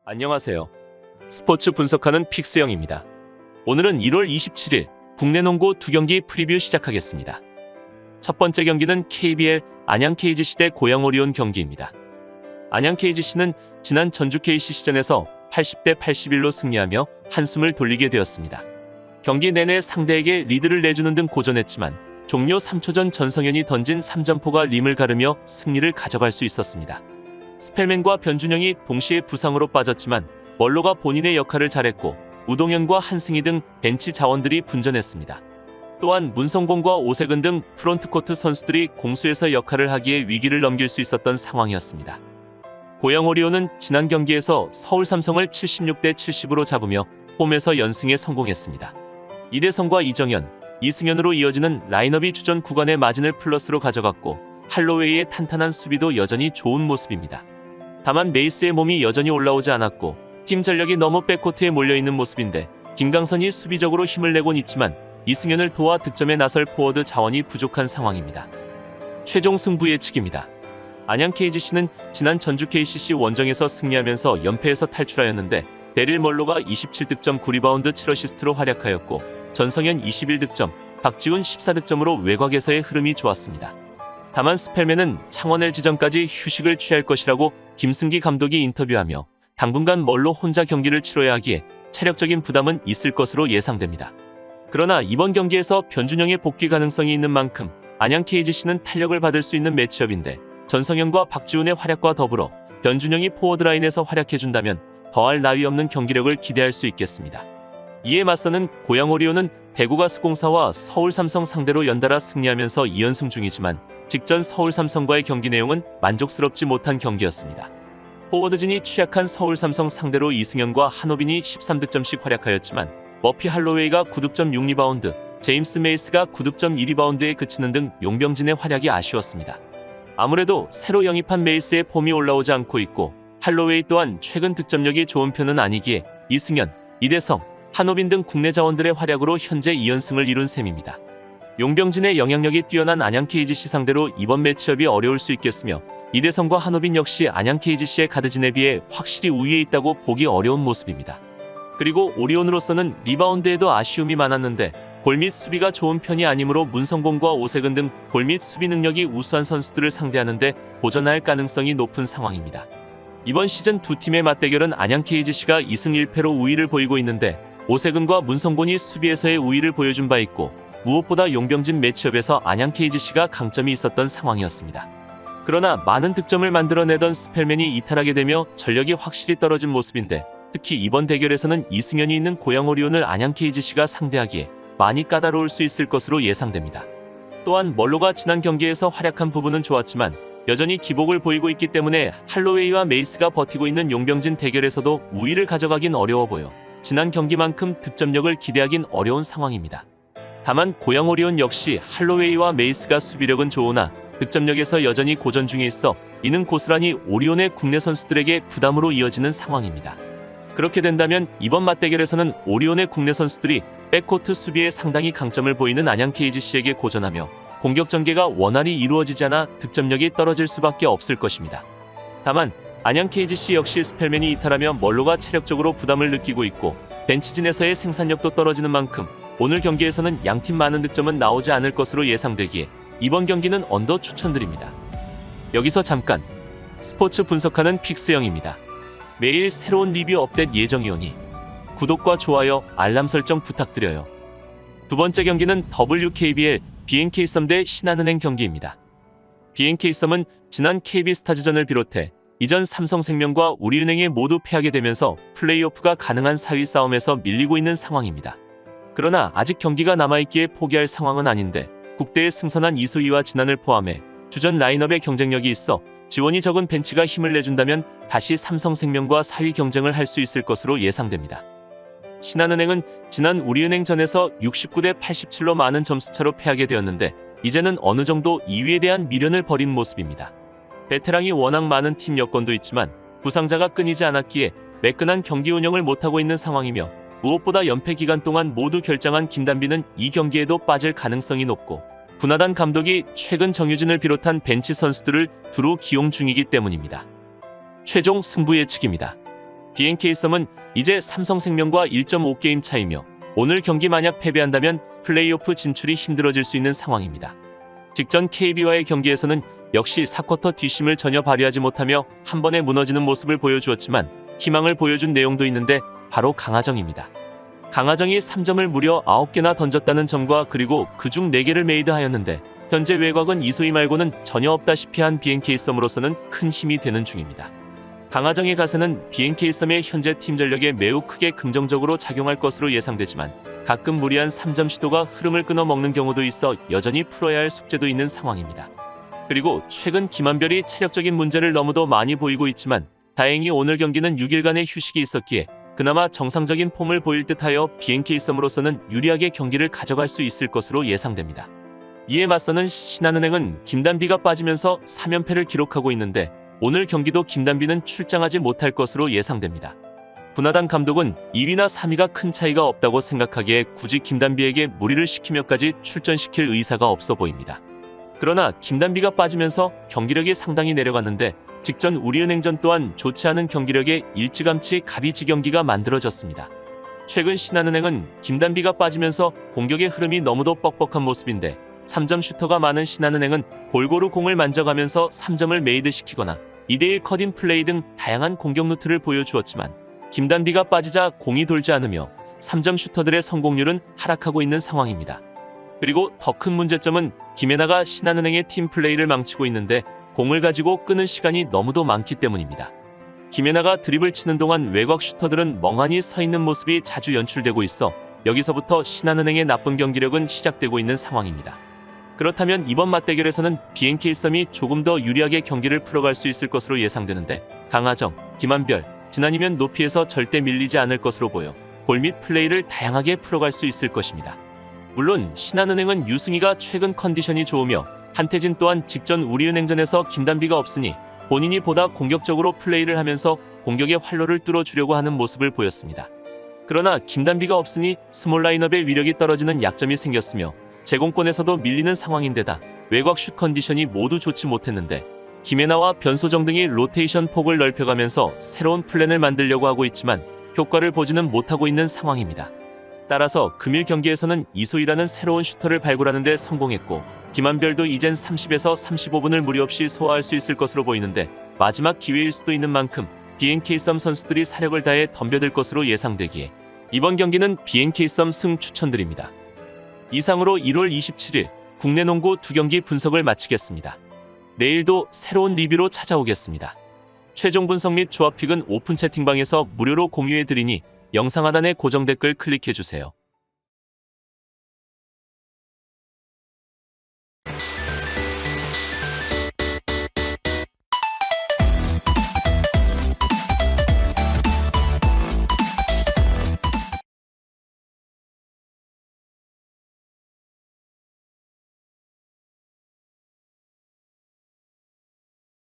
안녕하세요. 스포츠 분석하는 픽스영입니다. 오늘은 1월 27일 국내 농구 2경기 프리뷰 시작하겠습니다. 첫 번째 경기는 KBL 안양 KGC 대 고양 오리온 경기입니다. 안양 KGC는 지난 전주 KCC전에서 80대 81로 승리하며 한숨을 돌리게 되었습니다. 경기 내내 상대에게 리드를 내주는 등 고전했지만 종료 3초 전 전성현이 던진 3점포가 림을 가르며 승리를 가져갈 수 있었습니다. 스펠맨과 변준영이 동시에 부상으로 빠졌지만 멀로가 본인의 역할을 잘했고 우동현과 한승희 등 벤치 자원들이 분전했습니다. 또한 문성곤과 오세근 등 프론트코트 선수들이 공수에서 역할을 하기에 위기를 넘길 수 있었던 상황이었습니다. 고양 오리온은 지난 경기에서 서울 삼성을 76대 70으로 잡으며 홈에서 연승에 성공했습니다. 이대성과 이정현, 이승현으로 이어지는 라인업이 주전 구간의 마진을 플러스로 가져갔고 할로웨이의 탄탄한 수비도 여전히 좋은 모습입니다. 다만 메이스의 몸이 여전히 올라오지 않았고 팀 전력이 너무 백코트에 몰려있는 모습인데 김강선이 수비적으로 힘을 내곤 있지만 이승현을 도와 득점에 나설 포워드 자원이 부족한 상황입니다. 최종 승부 예측입니다. 안양 KGC는 지난 전주 KCC 원정에서 승리하면서 연패에서 탈출하였는데 데릴 멀로가 27득점 9리바운드 7어시스트로 활약하였고 전성현 21득점, 박지훈 14득점으로 외곽에서의 흐름이 좋았습니다. 다만 스펠맨은 창원 LG전까지 휴식을 취할 것이라고 김승기 감독이 인터뷰하며 당분간 멀로 혼자 경기를 치러야 하기에 체력적인 부담은 있을 것으로 예상됩니다. 그러나 이번 경기에서 변준영의 복귀 가능성이 있는 만큼 안양 KGC는 탄력을 받을 수 있는 매치업인데 전성현과 박지훈의 활약과 더불어 변준영이 포워드 라인에서 활약해준다면 더할 나위 없는 경기력을 기대할 수 있겠습니다. 이에 맞서는 고양 오리온은 대구가스공사와 서울 삼성 상대로 연달아 승리하면서 2연승 중이지만 직전 서울 삼성과의 경기 내용은 만족스럽지 못한 경기였습니다. 포워드진이 취약한 서울 삼성 상대로 이승현과 한호빈이 13득점씩 활약하였지만 머피 할로웨이가 9득점 6리바운드, 제임스 메이스가 9득점 2리바운드에 그치는 등 용병진의 활약이 아쉬웠습니다. 아무래도 새로 영입한 메이스의 폼이 올라오지 않고 있고 할로웨이 또한 최근 득점력이 좋은 편은 아니기에 이승현, 이대성, 한호빈 등 국내 자원들의 활약으로 현재 2연승을 이룬 셈입니다. 용병진의 영향력이 뛰어난 안양 KGC 상대로 이번 매치업이 어려울 수 있겠으며 이대성과 한호빈 역시 안양 KGC의 가드진에 비해 확실히 우위에 있다고 보기 어려운 모습입니다. 그리고 오리온으로서는 리바운드에도 아쉬움이 많았는데 골 및 수비가 좋은 편이 아니므로 문성곤과 오세근 등 골 및 수비 능력이 우수한 선수들을 상대하는데 고전할 가능성이 높은 상황입니다. 이번 시즌 두 팀의 맞대결은 안양 KGC가 2승 1패로 우위를 보이고 있는데 오세근과 문성곤이 수비에서의 우위를 보여준 바 있고 무엇보다 용병진 매치업에서 안양 KGC가 강점이 있었던 상황이었습니다. 그러나 많은 득점을 만들어내던 스펠맨이 이탈하게 되며 전력이 확실히 떨어진 모습인데 특히 이번 대결에서는 이승현이 있는 고양 오리온을 안양 KGC가 상대하기에 많이 까다로울 수 있을 것으로 예상됩니다. 또한 멀로가 지난 경기에서 활약한 부분은 좋았지만 여전히 기복을 보이고 있기 때문에 할로웨이와 메이스가 버티고 있는 용병진 대결에서도 우위를 가져가긴 어려워 보여 지난 경기만큼 득점력을 기대하긴 어려운 상황입니다. 다만 고양 오리온 역시 할로웨이와 메이스가 수비력은 좋으나 득점력에서 여전히 고전 중에 있어 이는 고스란히 오리온의 국내 선수들에게 부담으로 이어지는 상황입니다. 그렇게 된다면 이번 맞대결에서는 오리온의 국내 선수들이 백코트 수비에 상당히 강점을 보이는 안양 KGC에게 고전하며 공격 전개가 원활히 이루어지지 않아 득점력이 떨어질 수밖에 없을 것입니다. 다만 안양 KGC 역시 스펠맨이 이탈하며 멀로가 체력적으로 부담을 느끼고 있고 벤치진에서의 생산력도 떨어지는 만큼 오늘 경기에서는 양팀 많은 득점은 나오지 않을 것으로 예상되기에 이번 경기는 언더 추천드립니다. 여기서 잠깐 스포츠 분석하는 픽스영입니다. 매일 새로운 리뷰 업데이트 예정이오니 구독과 좋아요, 알람 설정 부탁드려요. 두 번째 경기는 WKBL BNK썸 대 신한은행 경기입니다. BNK썸은 지난 KB스타즈전을 비롯해 이전 삼성생명과 우리은행에 모두 패하게 되면서 플레이오프가 가능한 4위 싸움에서 밀리고 있는 상황입니다. 그러나 아직 경기가 남아있기에 포기할 상황은 아닌데 국대에 승선한 이소희와 진한을 포함해 주전 라인업의 경쟁력이 있어 지원이 적은 벤치가 힘을 내준다면 다시 삼성생명과 4위 경쟁을 할 수 있을 것으로 예상됩니다. 신한은행은 지난 우리은행전에서 69대 87로 많은 점수차로 패하게 되었는데 이제는 어느 정도 2위에 대한 미련을 버린 모습입니다. 베테랑이 워낙 많은 팀 여건도 있지만 부상자가 끊이지 않았기에 매끈한 경기 운영을 못하고 있는 상황이며 무엇보다 연패 기간 동안 모두 결장한 김단비는 이 경기에도 빠질 가능성이 높고 분하단 감독이 최근 정유진을 비롯한 벤치 선수들을 두루 기용 중이기 때문입니다. 최종 승부 예측입니다. BNK 썸은 이제 삼성생명과 1.5게임 차이며 오늘 경기 만약 패배한다면 플레이오프 진출이 힘들어질 수 있는 상황입니다. 직전 KB와의 경기에서는 역시 4쿼터 뒷심을 전혀 발휘하지 못하며 한 번에 무너지는 모습을 보여주었지만 희망을 보여준 내용도 있는데 바로 강하정입니다. 강하정이 3점을 무려 9개나 던졌다는 점과 그리고 그중 4개를 메이드하였는데 현재 외곽은 이소희 말고는 전혀 없다시피 한 BNK 썸으로서는 큰 힘이 되는 중입니다. 강하정의 가세는 BNK 썸의 현재 팀 전력에 매우 크게 긍정적으로 작용할 것으로 예상되지만 가끔 무리한 3점 시도가 흐름을 끊어먹는 경우도 있어 여전히 풀어야 할 숙제도 있는 상황입니다. 그리고 최근 김한별이 체력적인 문제를 너무도 많이 보이고 있지만 다행히 오늘 경기는 6일간의 휴식이 있었기에 그나마 정상적인 폼을 보일 듯하여 BNK 썸으로서는 유리하게 경기를 가져갈 수 있을 것으로 예상됩니다. 이에 맞서는 신한은행은 김단비가 빠지면서 3연패를 기록하고 있는데 오늘 경기도 김단비는 출장하지 못할 것으로 예상됩니다. 분하단 감독은 2위나 3위가 큰 차이가 없다고 생각하기에 굳이 김단비에게 무리를 시키며까지 출전시킬 의사가 없어 보입니다. 그러나 김단비가 빠지면서 경기력이 상당히 내려갔는데 직전 우리은행전 또한 좋지 않은 경기력에 일찌감치 갑이지 경기가 만들어졌습니다. 최근 신한은행은 김단비가 빠지면서 공격의 흐름이 너무도 뻑뻑한 모습인데 3점 슈터가 많은 신한은행은 골고루 공을 만져가면서 3점을 메이드시키거나 2대1 컷인 플레이 등 다양한 공격 루트를 보여주었지만 김단비가 빠지자 공이 돌지 않으며 3점 슈터들의 성공률은 하락하고 있는 상황입니다. 그리고 더 큰 문제점은 김혜나가 신한은행의 팀 플레이를 망치고 있는데 공을 가지고 끄는 시간이 너무도 많기 때문입니다. 김혜나가 드립을 치는 동안 외곽 슈터들은 멍하니 서 있는 모습이 자주 연출되고 있어 여기서부터 신한은행의 나쁜 경기력은 시작되고 있는 상황입니다. 그렇다면 이번 맞대결에서는 BNK 썸이 조금 더 유리하게 경기를 풀어갈 수 있을 것으로 예상되는데 강하정, 김한별, 진아니면 높이에서 절대 밀리지 않을 것으로 보여 볼 및 플레이를 다양하게 풀어갈 수 있을 것입니다. 물론 신한은행은 유승희가 최근 컨디션이 좋으며 한태진 또한 직전 우리은행전에서 김단비가 없으니 본인이 보다 공격적으로 플레이를 하면서 공격의 활로를 뚫어주려고 하는 모습을 보였습니다. 그러나 김단비가 없으니 스몰 라인업의 위력이 떨어지는 약점이 생겼으며 제공권에서도 밀리는 상황인데다 외곽 슛 컨디션이 모두 좋지 못했는데 김혜나와 변소정 등이 로테이션 폭을 넓혀가면서 새로운 플랜을 만들려고 하고 있지만 효과를 보지는 못하고 있는 상황입니다. 따라서 금일 경기에서는 이소희라는 새로운 슈터를 발굴하는 데 성공했고 김한별도 이젠 30에서 35분을 무리 없이 소화할 수 있을 것으로 보이는데 마지막 기회일 수도 있는 만큼 BNK 썸 선수들이 사력을 다해 덤벼들 것으로 예상되기에 이번 경기는 BNK 썸 승 추천드립니다. 이상으로 1월 27일 국내 농구 2경기 분석을 마치겠습니다. 내일도 새로운 리뷰로 찾아오겠습니다. 최종 분석 및 조합픽은 오픈 채팅방에서 무료로 공유해드리니 영상 하단의 고정 댓글 클릭해주세요.